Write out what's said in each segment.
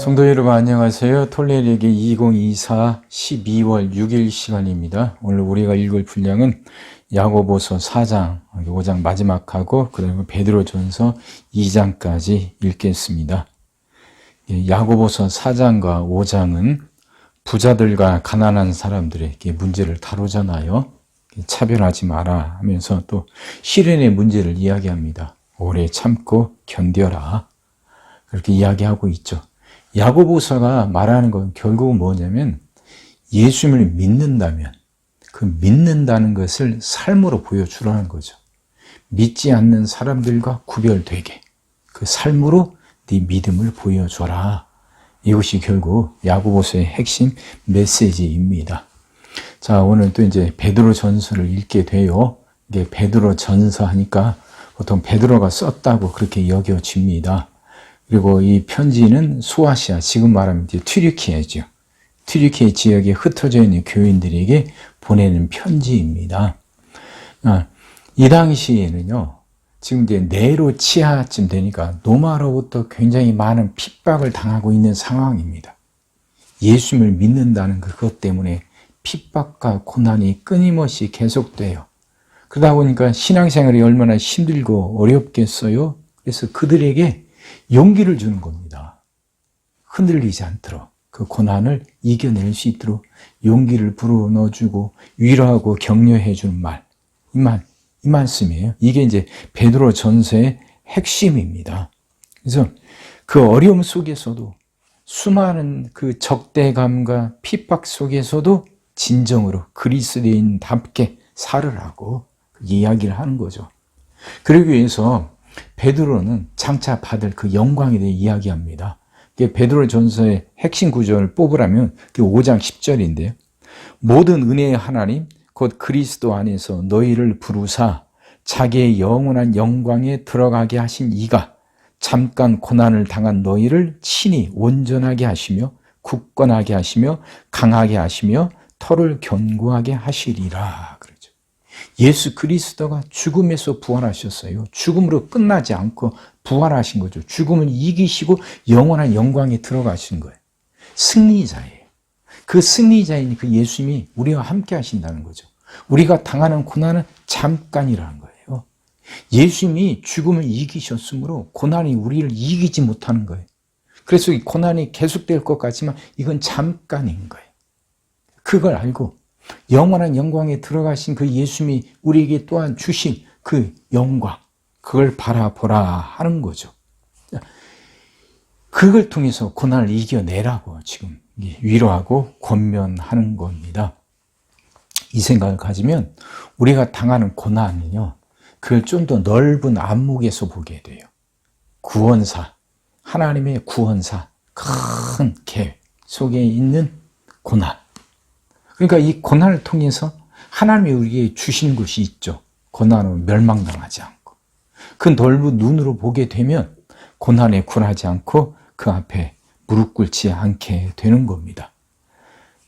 성도 여러분 안녕하세요. 토요일에게 2024 12월 6일 시간입니다. 오늘 우리가 읽을 분량은 야고보서 4장, 5장 마지막하고 그리고 베드로전서 2장까지 읽겠습니다. 야고보서 4장과 5장은 부자들과 가난한 사람들에게 문제를 다루잖아요. 차별하지 마라 하면서 또 시련의 문제를 이야기합니다. 오래 참고 견뎌라. 그렇게 이야기하고 있죠. 야고보서가 말하는 건 결국은 뭐냐면 예수님을 믿는다면 그 믿는다는 것을 삶으로 보여주라는 거죠. 믿지 않는 사람들과 구별되게 그 삶으로 네 믿음을 보여줘라. 이것이 결국 야고보서의 핵심 메시지입니다. 자, 오늘 또 이제 베드로 전서를 읽게 돼요. 이게 베드로 전서 하니까 보통 베드로가 썼다고 그렇게 여겨집니다. 그리고 이 편지는 소아시아, 지금 말하면 이제 튀르키예죠. 튀르키예 지역에 흩어져 있는 교인들에게 보내는 편지입니다. 이 당시에는요, 지금 이제 네로 치하쯤 되니까 로마로부터 굉장히 많은 핍박을 당하고 있는 상황입니다. 예수님을 믿는다는 그것 때문에 핍박과 고난이 끊임없이 계속돼요. 그러다 보니까 신앙생활이 얼마나 힘들고 어렵겠어요? 그래서 그들에게 용기를 주는 겁니다. 흔들리지 않도록 그 고난을 이겨낼 수 있도록 용기를 불어넣어주고 위로하고 격려해 주는 말, 이 말씀이에요. 이게 이제 베드로 전서의 핵심입니다. 그래서 그 어려움 속에서도 수많은 그 적대감과 핍박 속에서도 진정으로 그리스도인답게 살으라고 이야기를 하는 거죠. 그러기 위해서 베드로는 장차 받을 그 영광에 대해 이야기합니다. 베드로 전서의 핵심 구절을 뽑으라면 5장 10절인데요. 모든 은혜의 하나님 곧 그리스도 안에서 너희를 부르사 자기의 영원한 영광에 들어가게 하신 이가 잠깐 고난을 당한 너희를 친히 온전하게 하시며 굳건하게 하시며 강하게 하시며 터를 견고하게 하시리라. 예수 그리스도가 죽음에서 부활하셨어요. 죽음으로 끝나지 않고 부활하신 거죠. 죽음을 이기시고 영원한 영광에 들어가신 거예요. 승리자예요. 그 승리자인 그 예수님이 우리와 함께 하신다는 거죠. 우리가 당하는 고난은 잠깐이라는 거예요. 예수님이 죽음을 이기셨으므로 고난이 우리를 이기지 못하는 거예요. 그래서 이 고난이 계속될 것 같지만 이건 잠깐인 거예요. 그걸 알고 영원한 영광에 들어가신 그 예수님이 우리에게 또한 주신 그 영광, 그걸 바라보라 하는 거죠. 그걸 통해서 고난을 이겨내라고 지금 위로하고 권면하는 겁니다. 이 생각을 가지면 우리가 당하는 고난은요, 그걸 좀 더 넓은 안목에서 보게 돼요. 구원사, 하나님의 구원사, 큰 계획 속에 있는 고난. 그러니까 이 고난을 통해서 하나님이 우리에게 주시는 것이 있죠. 고난은 멸망당하지 않고. 그 넓은 눈으로 보게 되면 고난에 굴하지 않고 그 앞에 무릎 꿇지 않게 되는 겁니다.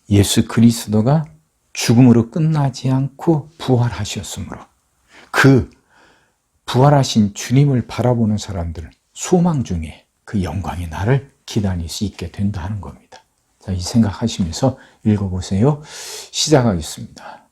예수 그리스도가 죽음으로 끝나지 않고 부활하셨으므로 그 부활하신 주님을 바라보는 사람들은 소망 중에 그 영광의 날을 기다릴 수 있게 된다는 겁니다. 자, 이 생각하시면서 읽어보세요. 시작하겠습니다.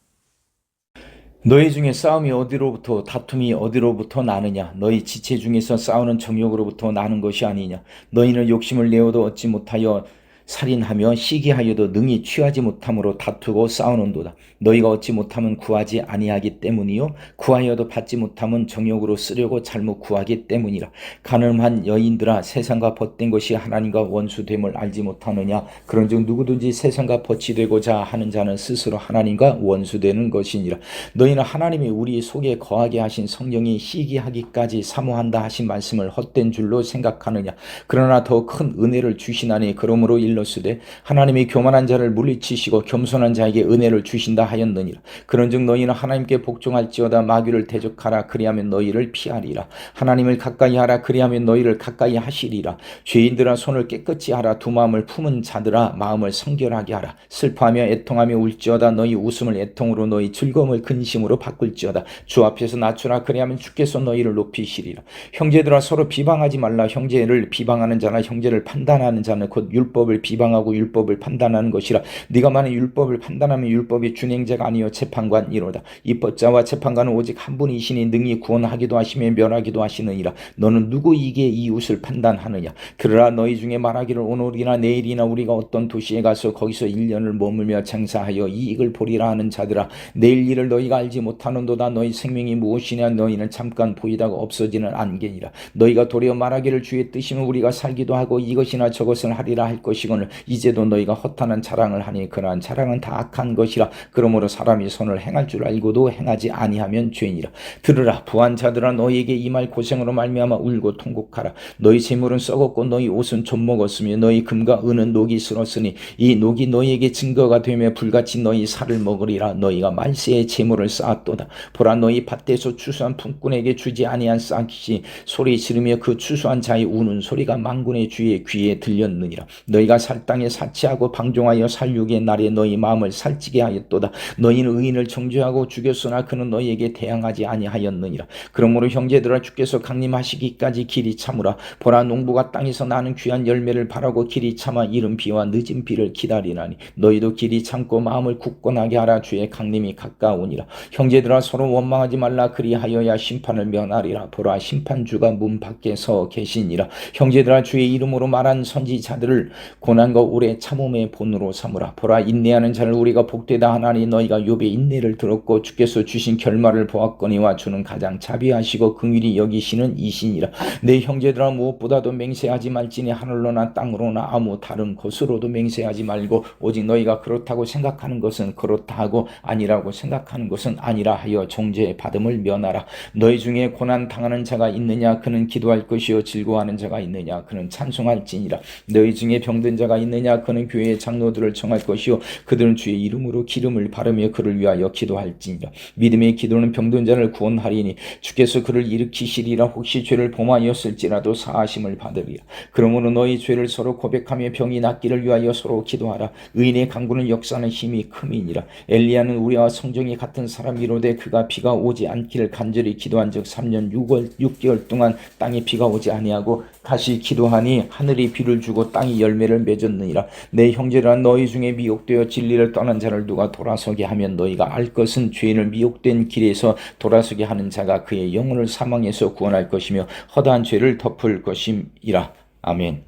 너희 중에 싸움이 어디로부터 다툼이 어디로부터 나느냐? 너희 지체 중에서 싸우는 정욕으로부터 나는 것이 아니냐? 너희는 욕심을 내어도 얻지 못하여 살인하며 시기하여도 능히 취하지 못함으로 다투고 싸우는도다. 너희가 얻지 못하면 구하지 아니하기 때문이요 구하여도 받지 못하면 정욕으로 쓰려고 잘못 구하기 때문이라. 가늠한 여인들아, 세상과 벗된 것이 하나님과 원수됨을 알지 못하느냐? 그런즉 누구든지 세상과 벗이 되고자 하는 자는 스스로 하나님과 원수되는 것이니라. 너희는 하나님이 우리 속에 거하게 하신 성령이 시기하기까지 사모한다 하신 말씀을 헛된 줄로 생각하느냐? 그러나 더 큰 은혜를 주시나니 그러므로 일렀으되 하나님이 교만한 자를 물리치시고 겸손한 자에게 은혜를 주신다 하였느니라. 그런즉 너희는 하나님께 복종할지어다. 마귀를 대적하라. 그리하면 너희를 피하리라. 하나님을 가까이 하라. 그리하면 너희를 가까이 하시리라. 죄인들아 손을 깨끗이 하라. 두 마음을 품은 자들아 마음을 성결하게 하라. 슬퍼하며 애통하며 울지어다. 너희 웃음을 애통으로 너희 즐거움을 근심으로 바꿀지어다. 주 앞에서 낮추라. 그리하면 주께서 너희를 높이시리라. 형제들아 서로 비방하지 말라. 형제를 비방하는 자나 형제를 판단하는 자는 곧 율법을 비방하고 율법을 판단하는 것이라. 네가 만일 율법을 판단하면 율법이 준행자가 아니요 재판관이로다. 입법자와 재판관은 오직 한 분이시니 능히 구원하기도 하시며 멸하기도 하시느니라. 너는 누구에게 이웃을 판단하느냐. 그러나 너희 중에 말하기를 오늘이나 내일이나 우리가 어떤 도시에 가서 거기서 1년을 머물며 장사하여 이익을 보리라 하는 자들아, 내일 일을 너희가 알지 못하는도다. 너희 생명이 무엇이냐. 너희는 잠깐 보이다가 없어지는 안개니라. 너희가 도리어 말하기를 주의 뜻이면 우리가 살기도 하고 이것이나 저것을 하리라 할 것이거늘 이제도 너희가 허탄한 자랑을 하니 그러한 자랑은 다 악한 것이라. 그러므로 사람이 선을 행할 줄 알고도 행하지 아니하면 죄니라. 들으라. 부한 자들아 너희에게 이 말 고생으로 말미암아 울고 통곡하라. 너희 재물은 썩었고 너희 옷은 좀 먹었으며 너희 금과 은은 녹이 슬었으니 이 녹이 너희에게 증거가 되며 불같이 너희 살을 먹으리라. 너희가 말세에 재물을 쌓았도다. 보라 너희 밭에서 추수한 품꾼에게 주지 아니한 싹이 소리 지르며 그 추수한 자의 우는 소리가 만군의 주의 귀에 들렸느니라. 너희가 살 땅에 사치하고 방종하여 살육의 날에 너희 마음을 살찌게 하였도다. 너희는 의인을 정죄하고 죽였으나 그는 너희에게 대항하지 아니하였느니라. 그러므로 형제들아 주께서 강림하시기까지 길이 참으라. 보라 농부가 땅에서 나는 귀한 열매를 바라고 길이 참아 이른 비와 늦은 비를 기다리나니 너희도 길이 참고 마음을 굳건하게 하라. 주의 강림이 가까우니라. 형제들아 서로 원망하지 말라. 그리하여야 심판을 면하리라. 보라 심판주가 문 밖에 서 계시니라. 형제들아 주의 이름으로 말한 선지자들을 고난과 오래 참음의 본으로 삼으라. 보라 인내하는 자를 우리가 복되다 하나니 너희가 욥의 인내를 들었고 주께서 주신 결말을 보았거니와 주는 가장 자비하시고 긍휼히 여기시는 이신이라. 내 형제들아 무엇보다도 맹세하지 말지니 하늘로나 땅으로나 아무 다른 곳으로도 맹세하지 말고 오직 너희가 그렇다고 생각하는 것은 그렇다 하고 아니라고 생각하는 것은 아니라 하여 정죄 받음을 면하라. 너희 중에 고난 당하는 자가 있느냐. 그는 기도할 것이요 즐거워하는 자가 있느냐. 그는 찬송할지니라. 너희 중에 병든 자가 있느냐. 그는 교회의 장로들을 청할 것이요 그들은 주의 이름으로 기름을 바르며 그를 위하여 기도할지니라. 믿음의 기도는 병든 자를 구원하리니 주께서 그를 일으키시리라. 혹시 죄를 범하였을지라도 사하심을 받으리라. 그러므로 너희 죄를 서로 고백하며 병이 낫기를 위하여 서로 기도하라. 의인의 강구는 역사는 힘이 큼이니라. 엘리야는 우리와 성정이 같은 사람이로되 그가 비가 오지 않기를 간절히 기도한즉 3년 6개월 동안 땅에 비가 오지 아니하고 다시 기도하니 하늘이 비를 주고 땅이 열매를 맺었느니라. 내 형제라 너희 중에 미혹되어 진리를 떠난 자를 누가 돌아서게 하면 너희가 알 것은 죄인을 미혹된 길에서 돌아서게 하는 자가 그의 영혼을 사망에서 구원할 것이며 허다한 죄를 덮을 것임이라. 아멘.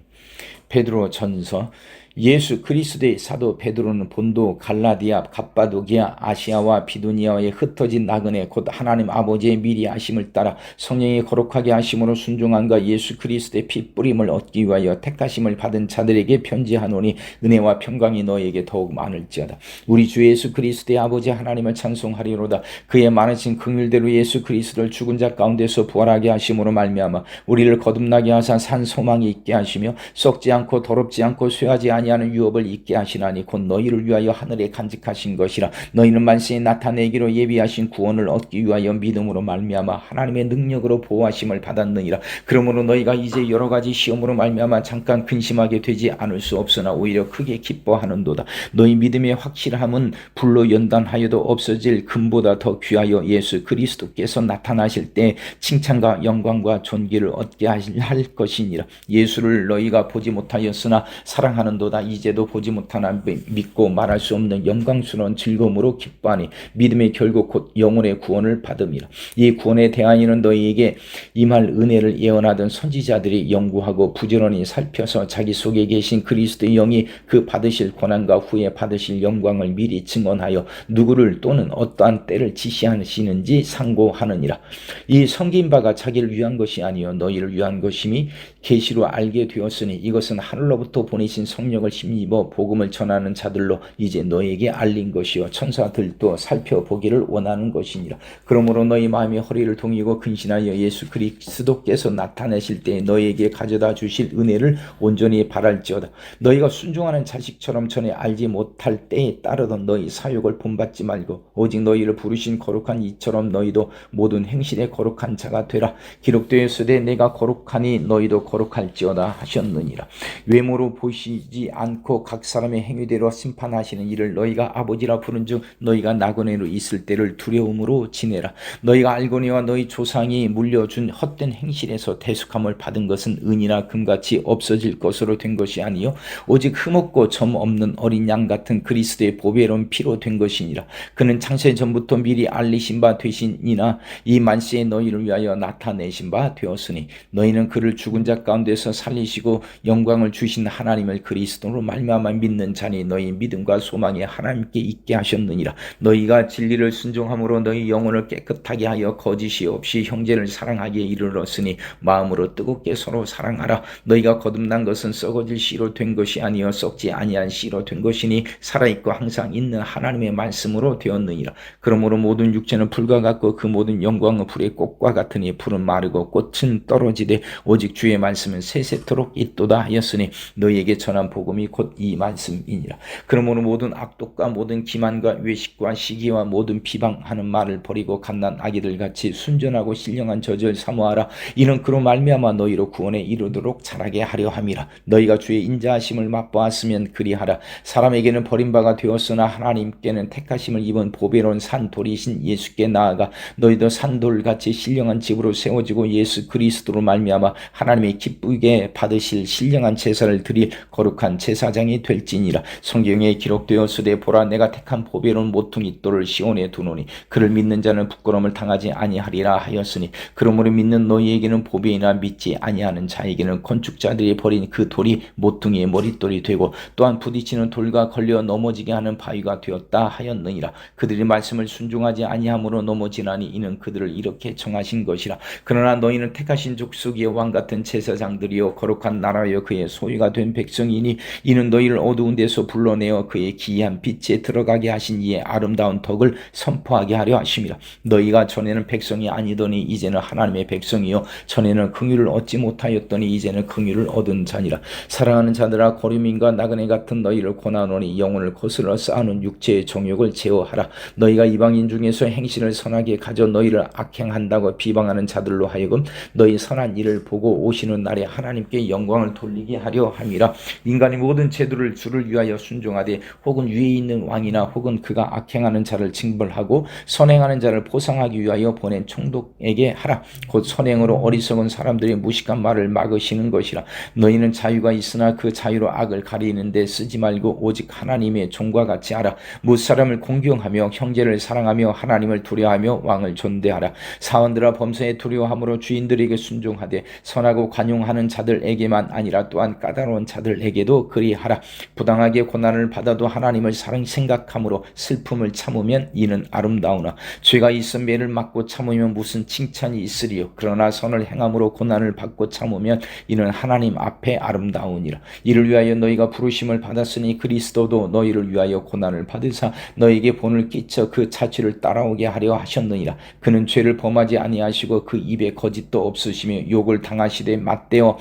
베드로 전서. 예수 그리스도의 사도 베드로는 본도, 갈라디아, 갑바도기아, 아시아와 비두니아에 흩어진 나그네 곧 하나님 아버지의 미리 하심을 따라 성령이 거룩하게 하심으로 순종함과 예수 그리스도의 피 뿌림을 얻기 위하여 택하심을 받은 자들에게 편지하노니 은혜와 평강이 너에게 더욱 많을지어다. 우리 주 예수 그리스도의 아버지 하나님을 찬송하리로다. 그의 많으신 긍휼대로 예수 그리스도를 죽은 자 가운데서 부활하게 하심으로 말미암아 우리를 거듭나게 하사 산 소망이 있게 하시며 썩지 않고 더럽지 않고 쇠하지 아니하는 유업을 있게 하시나니 곧 너희를 위하여 하늘에 간직하신 것이라. 너희는 만세에 나타내기로 예비하신 구원을 얻기 위하여 믿음으로 말미암아 하나님의 능력으로 보호하심을 받았느니라. 그러므로 너희가 이제 여러 가지 시험으로 말미암아 잠깐 근심하게 되지 않을 수 없으나 오히려 크게 기뻐하는도다. 너희 믿음의 확실함은 불로 연단하여도 없어질 금보다 더 귀하여 예수 그리스도께서 나타나실 때 칭찬과 영광과 존귀를 얻게 할 것이니라. 예수를 너희가 보지 못하였으나 사랑하는도다. 이제도 보지 못하나 믿고 말할 수 없는 영광스러운 즐거움으로 기뻐하니 믿음의 결국 곧 영혼의 구원을 받음이라. 이 구원에 대한 이는 너희에게 임할 은혜를 예언하던 선지자들이 연구하고 부지런히 살펴서 자기 속에 계신 그리스도의 영이 그 받으실 고난과 후에 받으실 영광을 미리 증언하여 누구를 또는 어떠한 때를 지시하시는지 상고하느니라. 이 섬긴 바가 자기를 위한 것이 아니요 너희를 위한 것임이 계시로 알게 되었으니 이것은 하늘로부터 보내신 성령 능력을 힘입어 복음을 전하는 자들로 이제 너에게 알린 것이요 천사들도 살펴보기를 원하는 것이니라. 그러므로 너희 마음이 허리를 동이고 근신하여 예수 그리스도께서 나타내실 때에 너에게 가져다 주실 은혜를 온전히 바랄지어다. 너희가 순종하는 자식처럼 전에 알지 못할 때에 따르던 너희 사욕을 본받지 말고 오직 너희를 부르신 거룩한 이처럼 너희도 모든 행실에 거룩한 자가 되라. 기록되었으되 내가 거룩하니 너희도 거룩할지어다 하셨느니라. 외모로 보시지 않고 각 사람의 행위대로 심판하시는 이를 너희가 아버지라 부른즉 너희가 나그네로 있을 때를 두려움으로 지내라. 너희가 알거니와 너희 조상이 물려준 헛된 행실에서 대속함을 받은 것은 은이나 금같이 없어질 것으로 된 것이 아니요 오직 흠없고 점 없는 어린 양 같은 그리스도의 보배로운 피로 된 것이니라. 그는 창세 전부터 미리 알리신 바 되시니나 이 만세에 너희를 위하여 나타내신 바 되었으니 너희는 그를 죽은 자 가운데서 살리시고 영광을 주신 하나님을 그리스도로 말미암아 믿는 자니 너희 믿음과 소망이 하나님께 있게 하셨느니라. 너희가 진리를 순종함으로 너희 영혼을 깨끗하게 하여 거짓이 없이 형제를 사랑하기에 이르렀으니 마음으로 뜨겁게 서로 사랑하라. 너희가 거듭난 것은 썩어질 씨로 된 것이 아니요 썩지 아니한 씨로 된 것이니 살아있고 항상 있는 하나님의 말씀으로 되었느니라. 그러므로 모든 육체는 불과 같고 그 모든 영광은 불의 꽃과 같으니 풀은 마르고 꽃은 떨어지되 오직 주의 말씀은 세세토록 있도다 하였으니 너희에게 전한 복음이 곧 이 말씀이니라. 그러므로 모든 악독과 모든 기만과 외식과 시기와 모든 비방하는 말을 버리고 갓난 아기들 같이 순전하고 신령한 저절 사모하라. 이는 그로 말미암아 너희로 구원에 이르도록 자라게 하려 함이라. 너희가 주의 인자하심을 맛보았으면 그리하라. 사람에게는 버림바가 되었으나 하나님께는 택하심을 입은 보배로운 산돌이신 예수께 나아가 너희도 산돌같이 신령한 집으로 세워지고 예수 그리스도로 말미암아 하나님의 기쁘게 받으실 신령한 제사를 드릴 거룩한 제사장이 될지니라. 성경에 기록되었으되 보라 내가 택한 보배로운 모퉁이 돌을 시온에 두노니 그를 믿는 자는 부끄러움을 당하지 아니하리라 하였으니 그러므로 믿는 너희에게는 보배이나 믿지 아니하는 자에게는 건축자들이 버린 그 돌이 모퉁이의 머릿돌이 되고 또한 부딪히는 돌과 걸려 넘어지게 하는 바위가 되었다 하였느니라. 그들이 말씀을 순종하지 아니함으로 넘어지나니 이는 그들을 이렇게 정하신 것이라. 그러나 너희는 택하신 족속의 왕같은 제사장들이요 거룩한 나라여 그의 소유가 된 백성이니 이는 너희를 어두운 데서 불러내어 그의 기이한 빛에 들어가게 하신 이의 아름다운 덕을 선포하게 하려 하심이라. 너희가 전에는 백성이 아니더니 이제는 하나님의 백성이요 전에는 긍휼을 얻지 못하였더니 이제는 긍휼을 얻은 자니라. 사랑하는 자들아 거류민과 나그네 같은 너희를 권하노니 영혼을 거스러 쌓아놓은 육체의 정욕을 제어하라. 너희가 이방인 중에서 행실을 선하게 가져 너희를 악행한다고 비방하는 자들로 하여금 너희 선한 일을 보고 오시는 날에 하나님께 영광을 돌리게 하려 함이라. 인간이 모든 제도를 주를 위하여 순종하되 혹은 위에 있는 왕이나 혹은 그가 악행하는 자를 징벌하고 선행하는 자를 보상하기 위하여 보낸 총독에게 하라. 곧 선행으로 어리석은 사람들의 무식한 말을 막으시는 것이라. 너희는 자유가 있으나 그 자유로 악을 가리는데 쓰지 말고 오직 하나님의 종과 같이 하라. 무사람을 공경하며 형제를 사랑하며 하나님을 두려워하며 왕을 존대하라. 사원들아 범사에 두려워함으로 주인들에게 순종하되 선하고 관용하는 자들에게만 아니라 또한 까다로운 자들에게도 그리하라. 부당하게 고난을 받아도 하나님을 생각함으로 슬픔을 참으면 이는 아름다우나 죄가 있어 매를 맞고 참으면 무슨 칭찬이 있으리요. 그러나 선을 행함으로 고난을 받고 참으면 이는 하나님 앞에 아름다우니라. 이를 위하여 너희가 부르심을 받았으니 그리스도도 너희를 위하여 고난을 받으사 너희에게 본을 끼쳐 그 자취를 따라오게 하려 하셨느니라. 그는 죄를 범하지 아니하시고 그 입에 거짓도 없으시며 욕을 당하시되 맞대어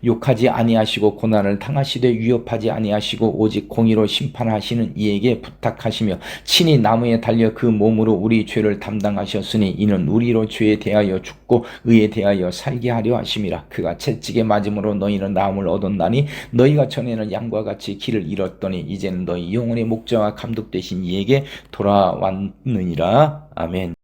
욕하지 아니하시고 고난을 당하시되 위협하지 아니하시고 오직 공의로 심판하시는 이에게 부탁하시며 친히 나무에 달려 그 몸으로 우리 죄를 담당하셨으니 이는 우리로 죄에 대하여 죽고 의에 대하여 살게 하려 하심이라. 그가 채찍에 맞음으로 너희는 나음을 얻었나니 너희가 전에는 양과 같이 길을 잃었더니 이제는 너희 영혼의 목자와 감독되신 이에게 돌아왔느니라. 아멘.